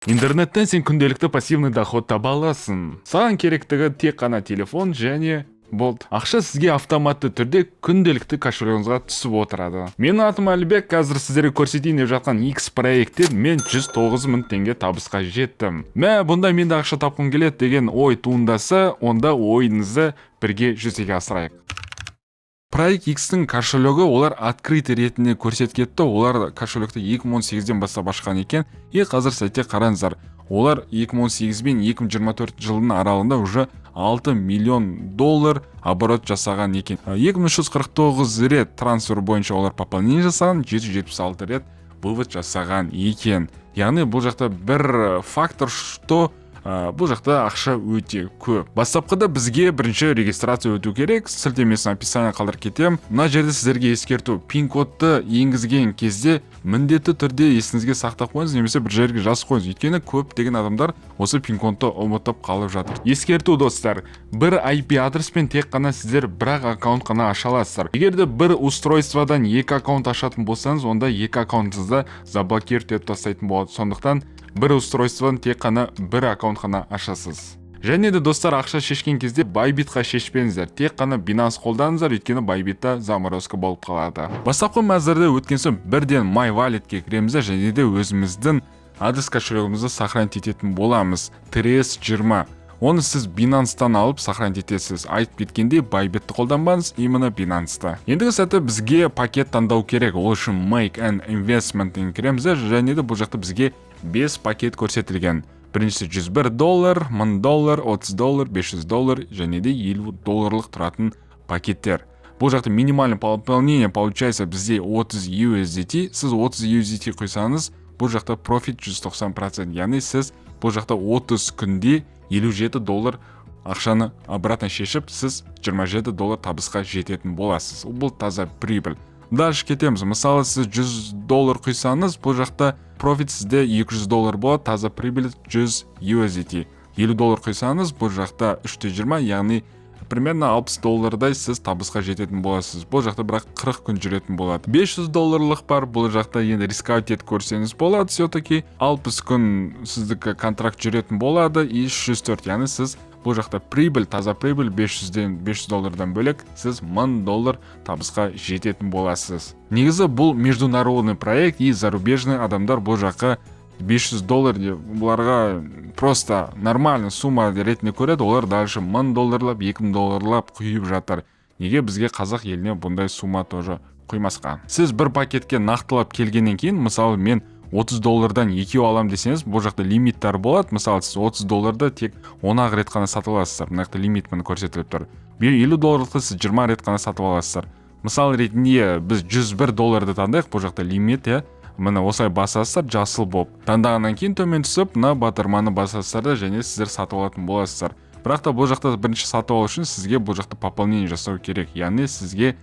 Интернеттен сен күнделікті пассивный доход таба аласың. Саған керектігі тек қана телефон және болды. Ақша сізге автоматты түрде күнделікті кошелегіңізге түсіп отырады. Менің атым Әлібек, қазір сіздерге көрсетейін деп жатқан X проекттен мен 109 000 теңге табысқа жеттім. Бұнда мен де ақша тапқым келеді деген ой туындаса, онда ойыңызды бірге жүзеге асырайық. Проект X-тің кошелегі олар открытый ретінде көрсеткетті. Олар кошелекті 2018-ден бастап ашқан екен. Қазір сәтте қараңыздар. Олар 2018 бен 2024 жылдың аралығында уже $6 миллион оборот жасаған екен. 2349 рет трансфер бойынша олар пополнение жасаған, 776 рет вывод жасаған екен. Яғни бұл жақта бір фактор, что бұл жақта ақша өте көп. Бастапқыда бізге бірінші регистрация өту керек. Сілтемесін описание қалдырып кетем. Мына жерде сіздерге ескерту. Пин-кодты енгізген кезде міндетті түрде есіңізге сақтап қойыңыз, немесе бір жерге жазып қойыңыз. Өйткені көп деген адамдар осы пин-кодты ұмытып қалып жатыр. Ескерту достар. Бір IP адреспен тек қана сіздер бір аккаунт қана аша аласыздар. Егер де бір устройстводан екі аккаунт ашатын болсаңыз, онда екі аккаунтыңызды заблокировать етіп тастайтын болады. Сондықтан бір устройстводан тек қана бір аккаунт қана ашасыз. Және де достар, ақша шешкен кезде Bybitқа шешпеңіздер. Тек қана Binance қолданыңыздар, өйткені Bybitта заморозка болып қалады. Бастапқы мәзірде өткен соң бірден MyWalletке кіреміздер және де өзіміздің адрес кошелегімізді сохранить ететін боламыз. TRS20. Оны сіз Binance'тан алып сохранить етесіз. Айтып кеткенде Bybitті қолданбаңыз, именно Binance'та. Ендігі сәтті бізге пакет таңдау керек. Ол үшін Make an Investment'ен кіреміздер және де бұл жақта бізге 5 пакет көрсетілген. Біріншісі $101, $1000, $30, $500 және де $50 тұратын пакеттер. Бұл жақта минимальный пополнение получается бізде 30 USDT. Сіз 30 USDT құйсаңыз, бұл жақта профит 190%. Яғни сіз бұл жақта 30 күнде $57 ақшаны обратно шешіп, сіз $27 табысқа жететін боласыз. Бұл таза прибыль. Дальше кетеміз. Мысалы, сіз $100 құйсаңыз, бұл жақта профит сізде $200 болады, таза прибыль 100 USDT. $50 құйсаңыз, бұл жақта 320, яғни примерно $60 сіз табысқа жететін боласыз. Бұл жақта бірақ 40 күн жүретін болады. $500 бар, бұл жақта енді рисковать етіп көрсеңіз болады, все-таки 60 күн сіздікі контракт жүретін болады, и 304, яғни сіз бұл жақта прибыль, таза прибыль $500 бөлек, сіз $1000 табысқа жететін боласыз. Негізі бұл международный проект, и зарубежный адамдар бұл жаққа $500 бұларға просто нормальный сумма ретінде көреді, олар дальше $1000, $2000 құйып жатыр. Неге бізге қазақ еліне бұндай сумма тоже құймасқа? Сіз бір пакетке нақтылап келгеннен кейін, мысалы мен $30-дан 2 алам десеңіз, бұл жақта лимиттер болады. Мысалы, сіз $30 тек 10 рет қана сатып аласыздар. Мына жақта лимит міне көрсетіліп тұр. $50 сіз 20 рет қана сатып аласыздар. Мысалы ретінде біз $101 таңдайық, бұл жақта лимит, міне осылай басасыздар, жасыл болып. Таңдағаннан кейін төмен түсіп, мына батырманы басасыздар және сіздер сатып алатын боласыздар. Бірақ та бұл жақта бірінші сатып алу үшін сізге бұл жақта пополнение жасау керек. Яғни сізге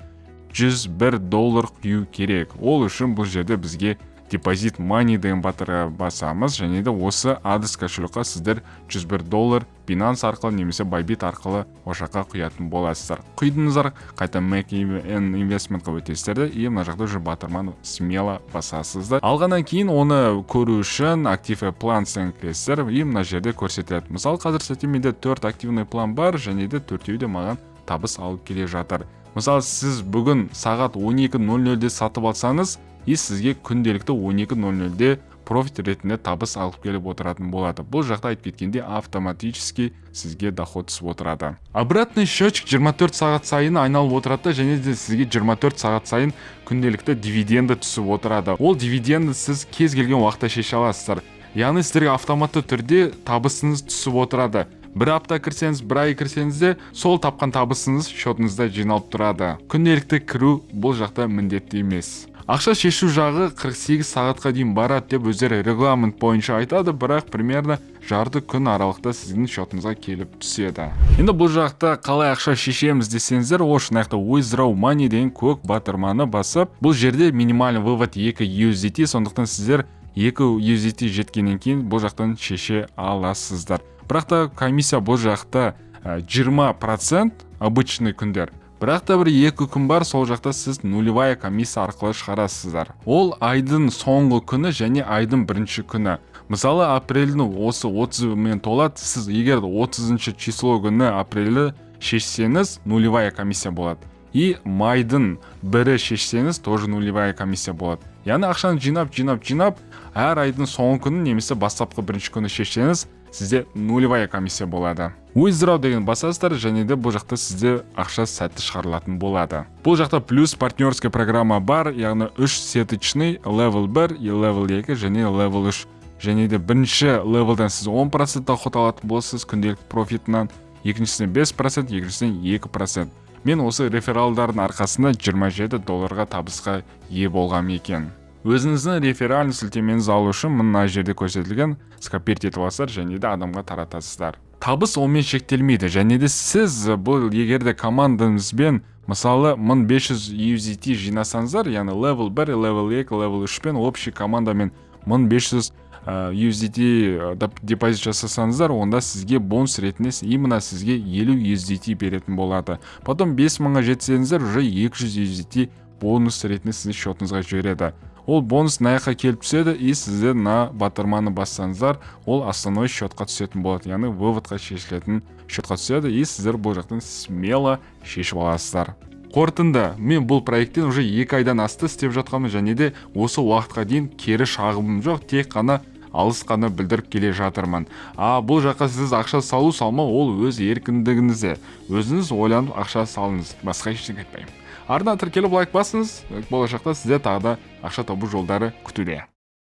$101 құю керек. Ол үшін бұл жерде бізге депозит money деген батырға басамыз және де осы адрес кошелекқа сіздер $101 Binance арқылы немесе Bybit арқылы ошаққа құятын боласыздар. Құйдыңыздар, қайта Make an Investmentқа өтесіздер, и мына жақта уже батырманы смело басасыздар. Алғаннан кейін оны көру үшін Active Plans-тен кіресіздер, и мына жерде көрсетіледі. Мысалы, қазір сәтте менде 4 активный план бар және де 4-еуі де маған табыс алып келе жатыр. Мысалы, сіз бүгін сағат 12:00-де сатып алсаңыз, и сізге күнделікті 12:00-де профит ретінде табыс алып келіп отыратын болады. Бұл жақта айтып кеткенде автоматически сізге доход түсіп отырады. Обратный счетчик 24 сағат сайын айналып отырады және де сізге 24 сағат сайын күнделікті дивиденді түсіп отырады. Ол дивиденді сіз кез келген уақытта шеше аласыздар. Яғни сіздерге автоматты түрде табысыңыз түсіп отырады. Бір апта кірсеңіз, бір ай кірсеңіз де, сол тапқан табысыңыз счетыңызда жиналып тұрады. Күнделікті кіру бұл жақта міндетті емес. Ақша шешу жағы 48 сағатқа дейін барады деп өздері регламент бойынша айтады, бірақ примерно жарты күн аралықта сіздің счетыңызға келіп түседі. Енді бұл жақта қалай ақша шешеміз десеңіздер, ол үшін withdraw money деген көк батырманы басып, бұл жерде минимальный вывод 2 USDT, сондықтан сіздер 2 USDT жеткеннен кейін бұл жақтан шеше аласыздар. Бірақ та комиссия бұл жақта 20% обычный күндер. Бірақ та бір 2 күн бар, сол жақта сіз нулевая комиссия арқылы шығарасыздар. Ол айдың соңғы күні және айдың бірінші күні. Мысалы апрельдің осы 30-мен толады, сіз егер 30 число күні апрельді шешсеңіз, нулевая комиссия болады. И майдың 1-і шешсеңіз, тоже нулевая комиссия болады. Яғни ақшаны жинап, әр айдың соңғы күні немесе бастапқы бірінші күні шешсеңіз, сізде нулевая комиссия болады. Withdraw деген басасыздар, және де бұл жақта сізде ақша сәтті шығарылатын болады. Бұл жақта плюс партнерская программа бар, яғни 3 сеточный, level 1, level 2 және level 3. Және де бірінші левелден сіз 10% доход алатын боласыз күнделікті профитынан, екіншісіне 5%, екіншісіне 2%. Мен осы рефералдардың арқасында $27 табысқа ие болғам екен. Өзіңіздің реферальный сілтемеңізді алу үшін мына жерде көрсетілген скопировать етіп аласыздар және де адамға таратасыздар. Табыс онымен шектелмейді, және де сіз бұл егерде командаңызбен мысалы 1500 USDT жинасаңыздар, яғни level 1, level 2, level 3 пен общий командамен 1500 USDT депозит жасасаңыздар, онда сізге бонус ретінде именно сізге 50 USDT беретін болады. Потом 5000-ға жетсеңіздер, уже 200 USDT бонус ретінде сіздің шотыңызға жібереді. Ол бонус наяққа келіп түседі, и сіздер на батырманы бассаңыздар, ол основной шотқа түсетін болады. Яғни выводқа шешілетін шотқа түседі, и сіздер бұл жақтан смело шешіп аласыздар. Қорытынды, мен бұл проекттен уже 2 айдан асты істеп жатқанмын, және де осы уақытқа дейін кері шағымым жоқ, тек қана алыс қана білдіріп келе жатырмын. Бұл жаққа сіз ақша салмау, ол өз еркіндігіңізде. Өзіңіз ойланып ақша салыңыз, басқа ештеңе айтпаймын. Артынан тіркеліп лайк басыңыз, болашақта сізде тағы да ақша табу жолдары күтуде.